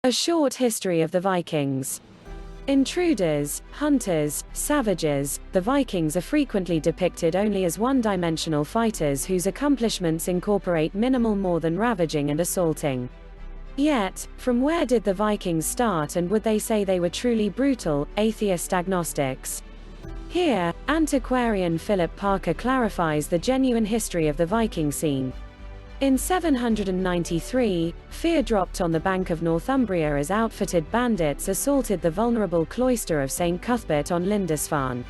A short history of the Vikings. Intruders, hunters, savages, the Vikings are frequently depicted only as one-dimensional fighters whose accomplishments incorporate minimal more than ravaging and assaulting. Yet, from where did the Vikings start, and would they say they were truly brutal, atheist agnostics? Here, antiquarian Philip Parker clarifies the genuine history of the Viking scene. In 793, fear dropped on the bank of Northumbria as outfitted bandits assaulted the vulnerable cloister of St. Cuthbert on Lindisfarne.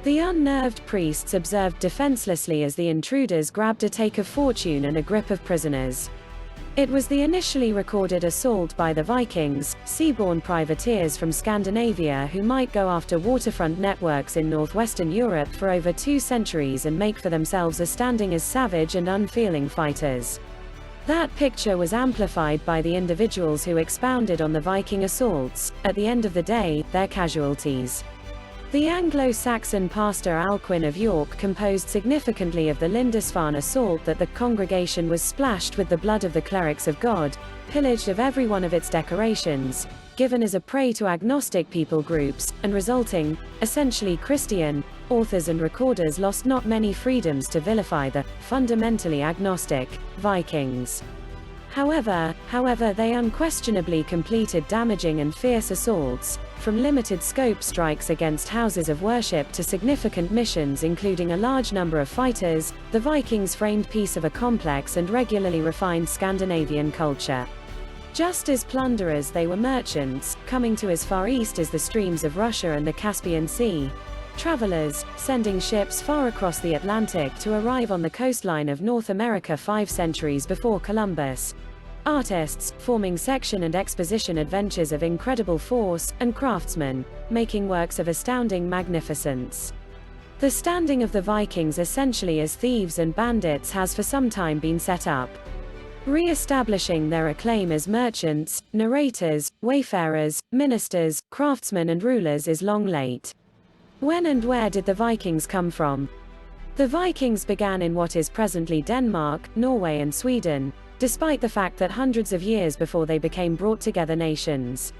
The unnerved priests observed defenselessly as the intruders grabbed a take of fortune and a grip of prisoners. It was the initially recorded assault by the Vikings, seaborne privateers from Scandinavia who might go after waterfront networks in northwestern Europe for over 2 centuries and make for themselves a standing as savage and unfeeling fighters. That picture was amplified by the individuals who expounded on the Viking assaults, at the end of the day, their casualties. The Anglo-Saxon pastor Alcuin of York composed significantly of the Lindisfarne assault that the congregation was splashed with the blood of the clerics of God, pillaged of every one of its decorations, given as a prey to agnostic people groups, and resulting, essentially Christian, authors and recorders lost not many freedoms to vilify the, fundamentally agnostic, Vikings. However, they unquestionably completed damaging and fierce assaults, from limited scope strikes against houses of worship to significant missions including a large number of fighters. The Vikings framed peace of a complex and regularly refined Scandinavian culture. Just as plunderers, they were merchants, coming to as far east as the streams of Russia and the Caspian Sea. Travelers, sending ships far across the Atlantic to arrive on the coastline of North America 5 centuries before Columbus. Artists, forming section and exposition adventures of incredible force, and craftsmen, making works of astounding magnificence. The standing of the Vikings essentially as thieves and bandits has for some time been set up. Re-establishing their acclaim as merchants, narrators, wayfarers, ministers, craftsmen and rulers is long late. When and where did the Vikings come from? The Vikings began in what is presently Denmark, Norway and Sweden, despite the fact that hundreds of years before they became brought together nations.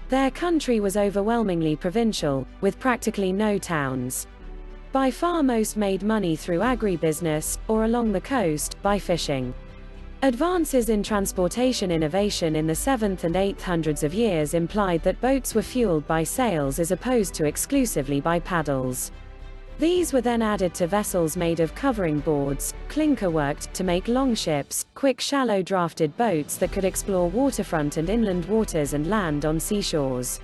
Their country was overwhelmingly provincial, with practically no towns. By far most made money through agribusiness, or along the coast, by fishing. Advances in transportation innovation in the 7th and 8th hundreds of years implied that boats were fueled by sails as opposed to exclusively by paddles. These were then added to vessels made of covering boards, clinker-worked, to make longships, quick shallow drafted boats that could explore waterfront and inland waters and land on seashores.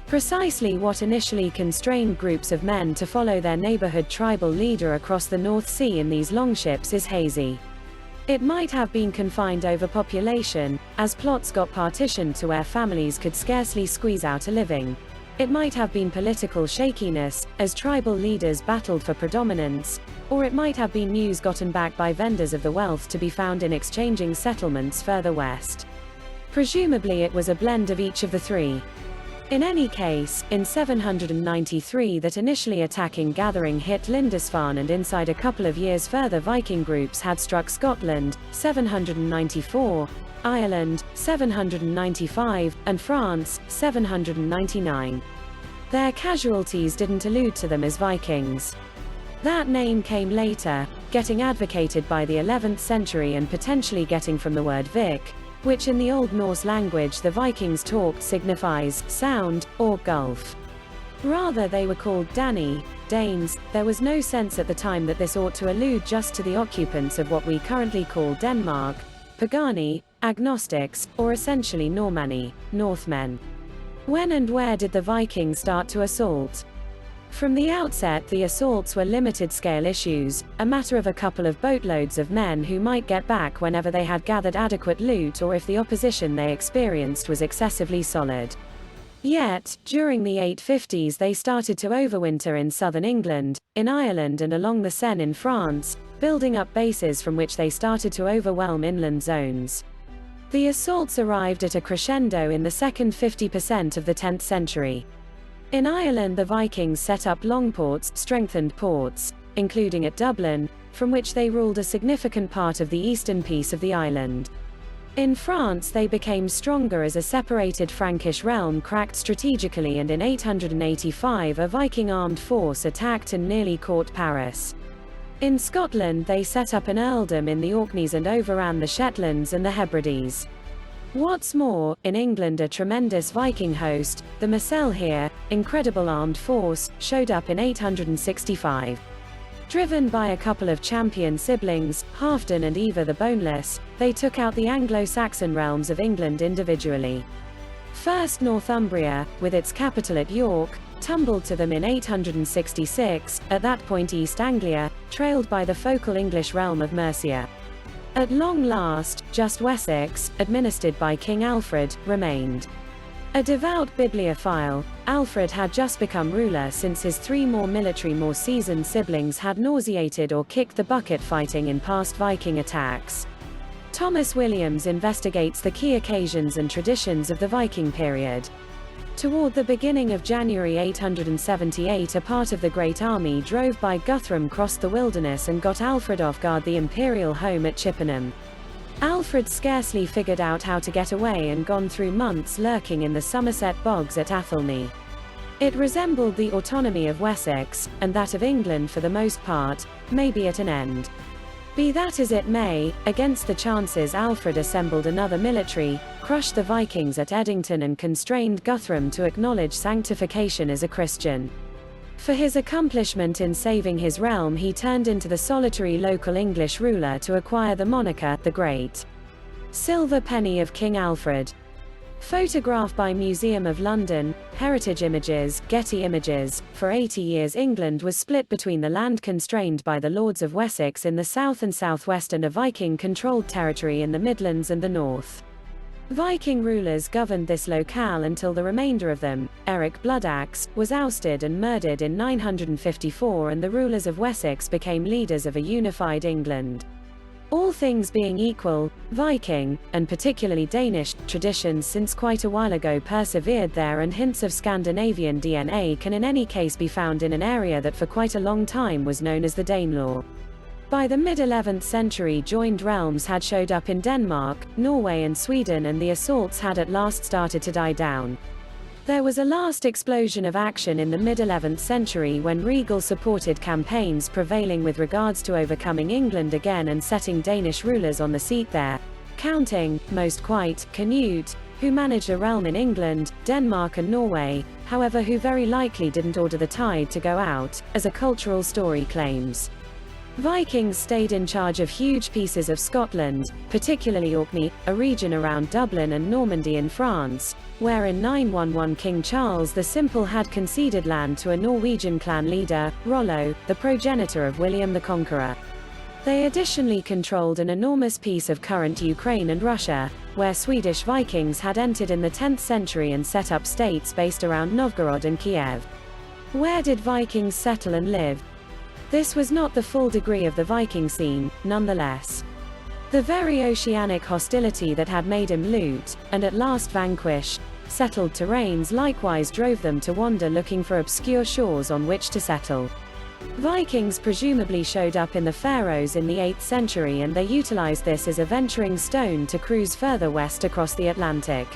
Precisely what initially constrained groups of men to follow their neighborhood tribal leader across the North Sea in these longships is hazy. It might have been confined overpopulation, as plots got partitioned to where families could scarcely squeeze out a living. It might have been political shakiness, as tribal leaders battled for predominance, or it might have been news gotten back by vendors of the wealth to be found in exchanging settlements further west. Presumably it was a blend of each of the three. In any case, in 793 that initially attacking gathering hit Lindisfarne, and inside a couple of years further Viking groups had struck Scotland, 794, Ireland, 795, and France, 799. Their casualties didn't allude to them as Vikings. That name came later, getting advocated by the 11th century and potentially getting from the word Vik, which in the Old Norse language the Vikings talked signifies sound, or gulf. Rather they were called Dani, Danes. There was no sense at the time that this ought to allude just to the occupants of what we currently call Denmark, Pagani, Agnostics, or essentially Normanni, Northmen. When and where did the Vikings start to assault? From the outset the assaults were limited-scale issues, a matter of a couple of boatloads of men who might get back whenever they had gathered adequate loot or if the opposition they experienced was excessively solid. Yet, during the 850s they started to overwinter in southern England, in Ireland and along the Seine in France, building up bases from which they started to overwhelm inland zones. The assaults arrived at a crescendo in the second 50% of the 10th century. In Ireland the Vikings set up longports, strengthened ports, including at Dublin, from which they ruled a significant part of the eastern piece of the island. In France they became stronger as a separated Frankish realm cracked strategically, and in 885 a Viking armed force attacked and nearly caught Paris. In Scotland they set up an earldom in the Orkneys and overran the Shetlands and the Hebrides. What's more, in England a tremendous Viking host, the Maselhere, incredible armed force, showed up in 865. Driven by a couple of champion siblings, Halfdan and Eva the Boneless, they took out the Anglo-Saxon realms of England individually. First Northumbria, with its capital at York, tumbled to them in 866, at that point East Anglia, trailed by the focal English realm of Mercia. At long last, just Wessex, administered by King Alfred, remained. A devout bibliophile, Alfred had just become ruler since his three more seasoned siblings had nauseated or kicked the bucket fighting in past Viking attacks. Thomas Williams investigates the key occasions and traditions of the Viking period. Toward the beginning of January 878 a part of the Great Army drove by Guthrum crossed the wilderness and got Alfred off guard the imperial home at Chippenham. Alfred scarcely figured out how to get away and gone through months lurking in the Somerset bogs at Athelney. It resembled the autonomy of Wessex, and that of England for the most part, may be at an end. Be that as it may, against the chances Alfred assembled another military, crushed the Vikings at Edington and constrained Guthrum to acknowledge sanctification as a Christian. For his accomplishment in saving his realm he turned into the solitary local English ruler to acquire the moniker, the Great. Silver Penny of King Alfred. Photograph by Museum of London, Heritage Images, Getty Images. For 80 years England was split between the land constrained by the Lords of Wessex in the south and southwest and a Viking-controlled territory in the Midlands and the north. Viking rulers governed this locale until the remainder of them, Eric Bloodaxe, was ousted and murdered in 954 and the rulers of Wessex became leaders of a unified England. All things being equal, Viking, and particularly Danish, traditions since quite a while ago persevered there, and hints of Scandinavian DNA can in any case be found in an area that for quite a long time was known as the Dane Law. By the mid-11th century joined realms had showed up in Denmark, Norway and Sweden, and the assaults had at last started to die down. There was a last explosion of action in the mid-11th century when regal supported campaigns prevailing with regards to overcoming England again and setting Danish rulers on the seat there, counting, most quite, Canute, who managed a realm in England, Denmark and Norway, however who very likely didn't order the tide to go out, as a cultural story claims. Vikings stayed in charge of huge pieces of Scotland, particularly Orkney, a region around Dublin and Normandy in France, where in 911 King Charles the Simple had conceded land to a Norwegian clan leader, Rollo, the progenitor of William the Conqueror. They additionally controlled an enormous piece of current Ukraine and Russia, where Swedish Vikings had entered in the 10th century and set up states based around Novgorod and Kiev. Where did Vikings settle and live? This was not the full degree of the Viking scene, nonetheless. The very oceanic hostility that had made him loot, and at last vanquish, settled terrains likewise drove them to wander looking for obscure shores on which to settle. Vikings presumably showed up in the Faroes in the 8th century, and they utilized this as a venturing stone to cruise further west across the Atlantic.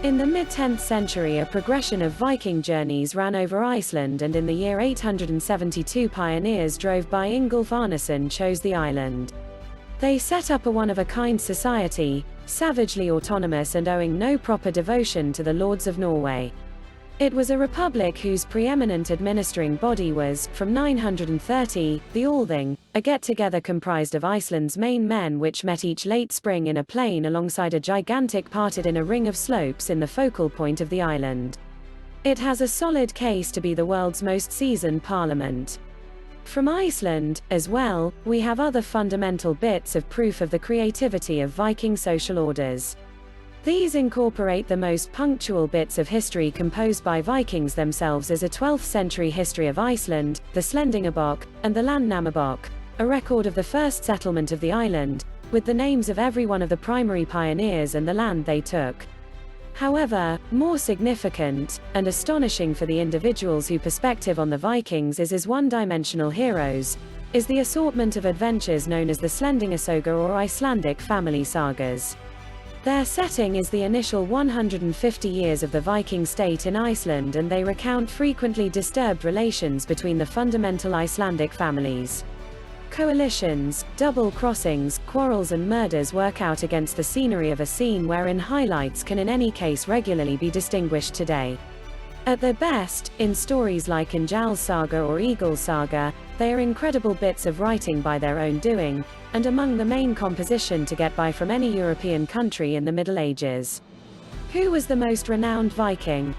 In the mid-10th century a progression of Viking journeys ran over Iceland, and in the year 872 pioneers drove by. Ingolf Arnason chose the island. They set up a one-of-a-kind society, savagely autonomous and owing no proper devotion to the lords of Norway. It was a republic whose preeminent administering body was, from 930, the Althing, a get-together comprised of Iceland's main men which met each late spring in a plain alongside a gigantic parted in a ring of slopes in the focal point of the island. It has a solid case to be the world's most seasoned parliament. From Iceland, as well, we have other fundamental bits of proof of the creativity of Viking social orders. These incorporate the most punctual bits of history composed by Vikings themselves as a 12th century history of Iceland, the Slendingabok, and the Landnámabók, a record of the first settlement of the island, with the names of every one of the primary pioneers and the land they took. However, more significant, and astonishing for the individuals whose perspective on the Vikings is as one-dimensional heroes, is the assortment of adventures known as the Slendingasoga or Icelandic family sagas. Their setting is the initial 150 years of the Viking state in Iceland, and they recount frequently disturbed relations between the fundamental Icelandic families. Coalitions, double crossings, quarrels and murders work out against the scenery of a scene wherein highlights can in any case regularly be distinguished today. At their best, in stories like Njál's Saga or Eagle's Saga, they are incredible bits of writing by their own doing, and among the main composition to get by from any European country in the Middle Ages. Who was the most renowned Viking?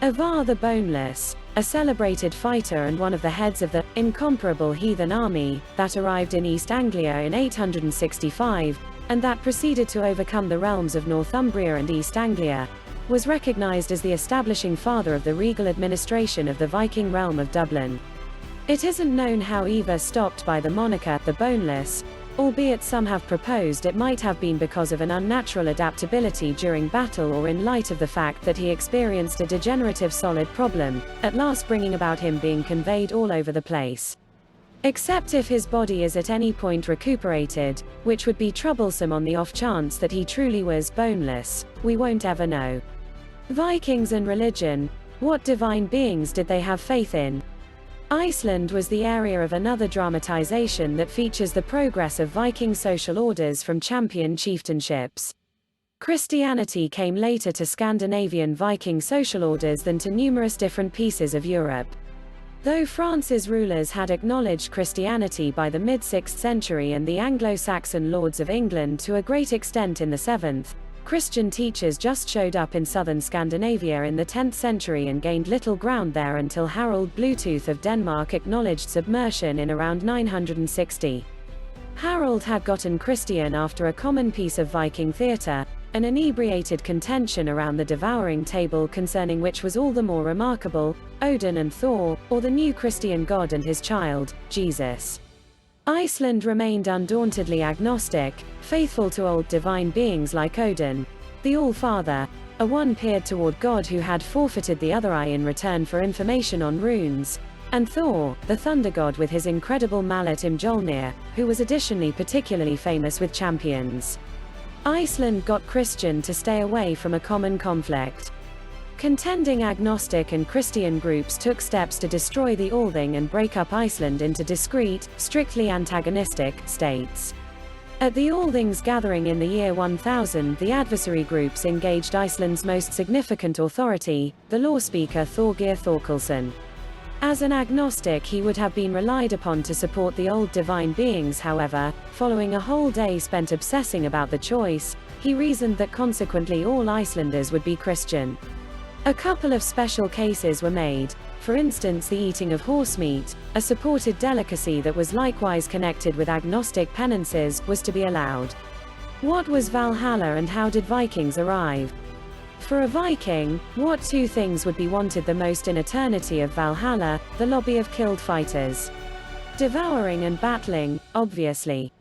Ivar the Boneless, a celebrated fighter and one of the heads of the incomparable heathen army that arrived in East Anglia in 865, and that proceeded to overcome the realms of Northumbria and East Anglia, was recognized as the establishing father of the regal administration of the Viking realm of Dublin. It isn't known how Ivar stopped by the moniker the Boneless, albeit some have proposed it might have been because of an unnatural adaptability during battle or in light of the fact that he experienced a degenerative solid problem, at last bringing about him being conveyed all over the place. Except if his body is at any point recuperated, which would be troublesome on the off chance that he truly was boneless, we won't ever know. Vikings and religion. What divine beings did they have faith in? Iceland was the area of another dramatization that features the progress of Viking social orders from champion chieftainships. Christianity came later to Scandinavian Viking social orders than to numerous different pieces of Europe. Though France's rulers had acknowledged Christianity by the mid-6th century and the Anglo-Saxon lords of England to a great extent in the 7th, Christian teachers just showed up in southern Scandinavia in the 10th century and gained little ground there until Harald Bluetooth of Denmark acknowledged submersion in around 960. Harald had gotten Christian after a common piece of Viking theatre, an inebriated contention around the devouring table concerning which was all the more remarkable, Odin and Thor, or the new Christian god and his child, Jesus. Iceland remained undauntedly agnostic, faithful to old divine beings like Odin, the All-Father, a one-peered toward God who had forfeited the other eye in return for information on runes, and Thor, the thunder god with his incredible mallet Imjolnir, who was additionally particularly famous with champions. Iceland got Christian to stay away from a common conflict. Contending agnostic and Christian groups took steps to destroy the Althing and break up Iceland into discrete, strictly antagonistic, states. At the Althing's gathering in the year 1000, the adversary groups engaged Iceland's most significant authority, the law-speaker Thorgeir Thorkelson. As an agnostic, he would have been relied upon to support the old divine beings. However, following a whole day spent obsessing about the choice, he reasoned that consequently all Icelanders would be Christian. A couple of special cases were made, for instance the eating of horse meat, a supported delicacy that was likewise connected with agnostic penances, was to be allowed. What was Valhalla and how did Vikings arrive? For a Viking, what two things would be wanted the most in eternity of Valhalla? The lobby of killed fighters. Devouring and battling, obviously.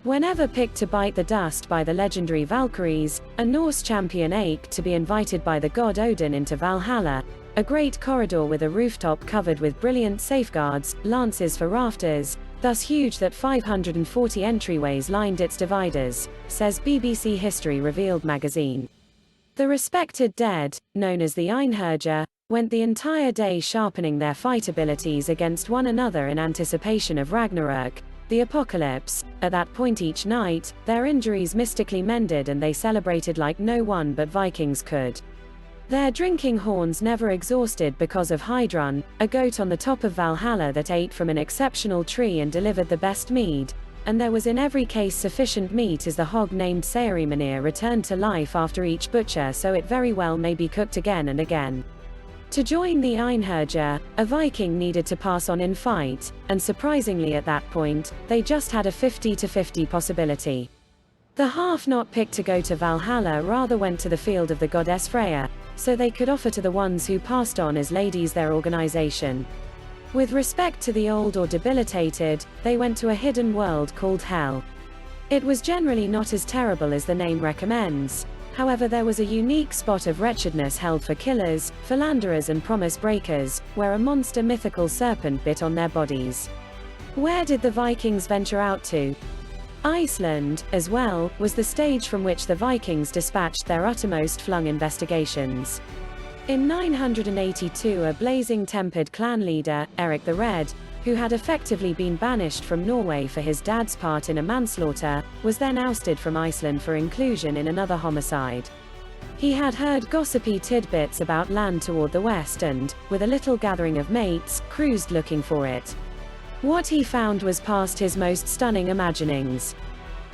Whenever picked to bite the dust by the legendary Valkyries, a Norse champion ached to be invited by the god Odin into Valhalla, a great corridor with a rooftop covered with brilliant safeguards, lances for rafters, thus huge that 540 entryways lined its dividers, says BBC History Revealed magazine. The respected dead, known as the Einherjar, went the entire day sharpening their fight abilities against one another in anticipation of Ragnarök, the apocalypse. At that point each night, their injuries mystically mended and they celebrated like no one but Vikings could. Their drinking horns never exhausted because of Heidrun, a goat on the top of Valhalla that ate from an exceptional tree and delivered the best mead, and there was in every case sufficient meat as the hog named Saerimnir returned to life after each butcher, so it very well may be cooked again and again. To join the Einherjar, a Viking needed to pass on in fight, and surprisingly at that point, they just had a 50-50 possibility. The half not picked to go to Valhalla rather went to the field of the goddess Freya, so they could offer to the ones who passed on as ladies their organization. With respect to the old or debilitated, they went to a hidden world called Hell. It was generally not as terrible as the name recommends. However, there was a unique spot of wretchedness held for killers, philanderers and promise breakers, where a monster mythical serpent bit on their bodies. Where did the Vikings venture out to? Iceland, as well, was the stage from which the Vikings dispatched their uttermost flung investigations. In 982, a blazing tempered clan leader, Eric the Red, who had effectively been banished from Norway for his dad's part in a manslaughter, was then ousted from Iceland for inclusion in another homicide. He had heard gossipy tidbits about land toward the west and, with a little gathering of mates, cruised looking for it. What he found was past his most stunning imaginings.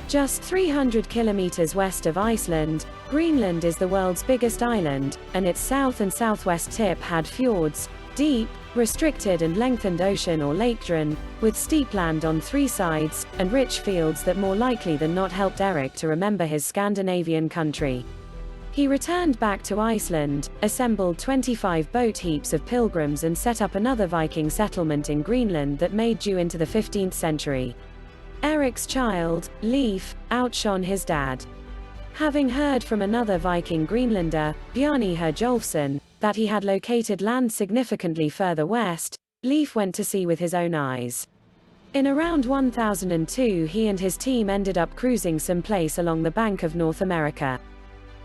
Just 300 kilometers west of Iceland, Greenland is the world's biggest island, and its south and southwest tip had fjords, deep, restricted and lengthened ocean or lakedren, with steep land on three sides, and rich fields that more likely than not helped Eric to remember his Scandinavian country. He returned back to Iceland, assembled 25 boat heaps of pilgrims and set up another Viking settlement in Greenland that made due into the 15th century. Eric's child, Leif, outshone his dad. Having heard from another Viking Greenlander, Bjarni Herjolfsson, that he had located land significantly further west, Leif went to see with his own eyes. In around 1002 he and his team ended up cruising someplace along the bank of North America.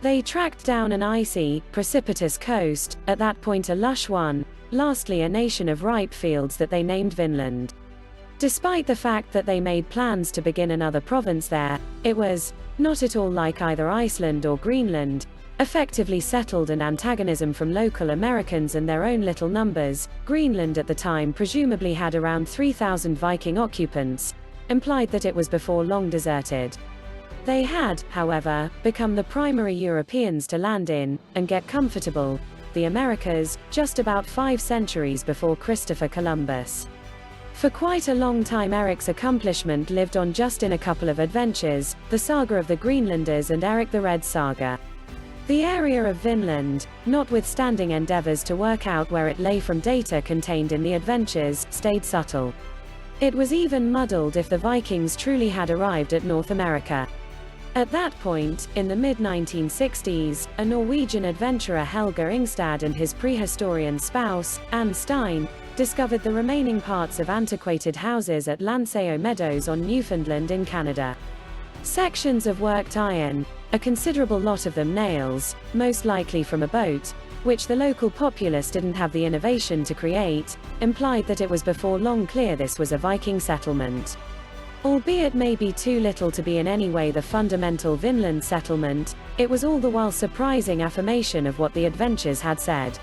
They tracked down an icy, precipitous coast, at that point a lush one, lastly a nation of ripe fields that they named Vinland. Despite the fact that they made plans to begin another province there, it was not at all like either Iceland or Greenland, effectively settled and antagonism from local Americans and their own little numbers. Greenland at the time presumably had around 3,000 Viking occupants, implied that it was before long deserted. They had, however, become the primary Europeans to land in, and get comfortable, the Americas, just about 5 centuries before Christopher Columbus. For quite a long time Eric's accomplishment lived on just in a couple of adventures, the saga of the Greenlanders and Eric the Red saga. The area of Vinland, notwithstanding endeavors to work out where it lay from data contained in the adventures, stayed subtle. It was even muddled if the Vikings truly had arrived at North America. At that point, in the mid-1960s, a Norwegian adventurer Helge Ingstad and his prehistorian spouse, Anne Stein, discovered the remaining parts of antiquated houses at Lanseo Meadows on Newfoundland in Canada. Sections of worked iron, a considerable lot of them nails, most likely from a boat, which the local populace didn't have the innovation to create, implied that it was before long clear this was a Viking settlement. Albeit maybe too little to be in any way the fundamental Vinland settlement, it was all the while surprising affirmation of what the adventures had said.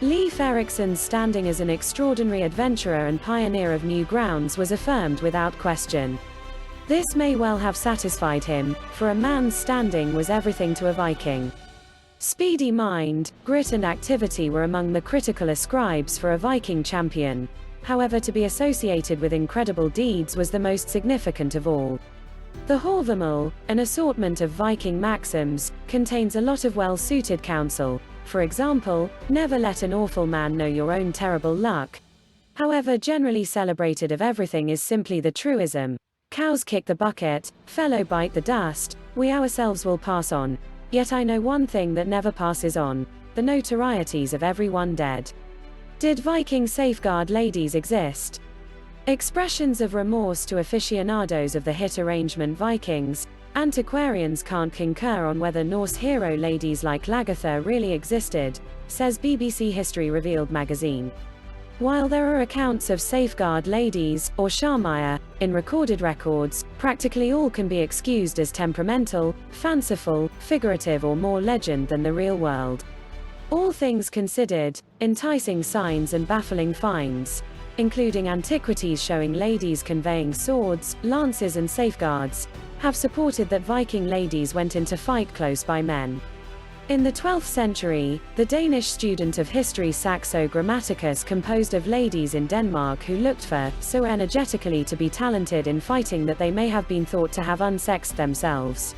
Leif Erikson's standing as an extraordinary adventurer and pioneer of new grounds was affirmed without question. This may well have satisfied him, for a man's standing was everything to a Viking. Speedy mind, grit and activity were among the critical ascribes for a Viking champion. However, to be associated with incredible deeds was the most significant of all. The Hávamál, an assortment of Viking maxims, contains a lot of well-suited counsel. For example, never let an awful man know your own terrible luck. However, generally celebrated of everything is simply the truism. Cows kick the bucket, fellow bite the dust, we ourselves will pass on. Yet I know one thing that never passes on, the notorieties of everyone dead. Did Viking safeguard ladies exist? Expressions of remorse to aficionados of the hit arrangement Vikings. Antiquarians can't concur on whether Norse hero ladies like Lagertha really existed, says BBC History Revealed magazine. While there are accounts of safeguard ladies, or sjarmeyr, in recorded records, practically all can be excused as temperamental, fanciful, figurative or more legend than the real world. All things considered, enticing signs and baffling finds, including antiquities showing ladies conveying swords, lances and safeguards, have supported that Viking ladies went into fight close by men. In the 12th century, the Danish student of history Saxo Grammaticus composed of ladies in Denmark who looked for, so energetically to be talented in fighting that they may have been thought to have unsexed themselves.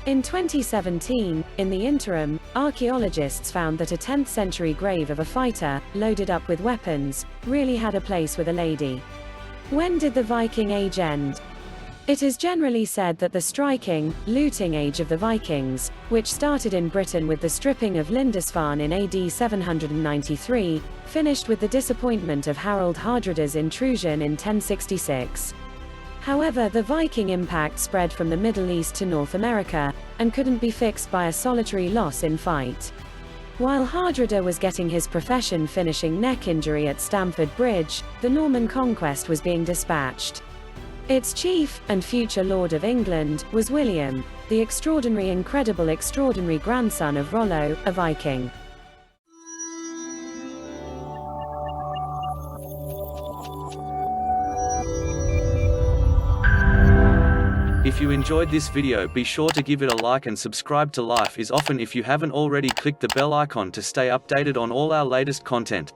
In 2017, in the interim, archaeologists found that a 10th century grave of a fighter, loaded up with weapons, really had a place with a lady. When did the Viking Age end? It is generally said that the striking, looting age of the Vikings, which started in Britain with the stripping of Lindisfarne in AD 793, finished with the disappointment of Harald Hardrada's intrusion in 1066. However, the Viking impact spread from the Middle East to North America, and couldn't be fixed by a solitary loss in fight. While Hardrada was getting his profession finishing neck injury at Stamford Bridge, the Norman conquest was being dispatched. Its chief, and future Lord of England, was William, the extraordinary grandson of Rollo, a Viking. If you enjoyed this video, be sure to give it a like and subscribe to Life is Often if you haven't already. Click the bell icon to stay updated on all our latest content.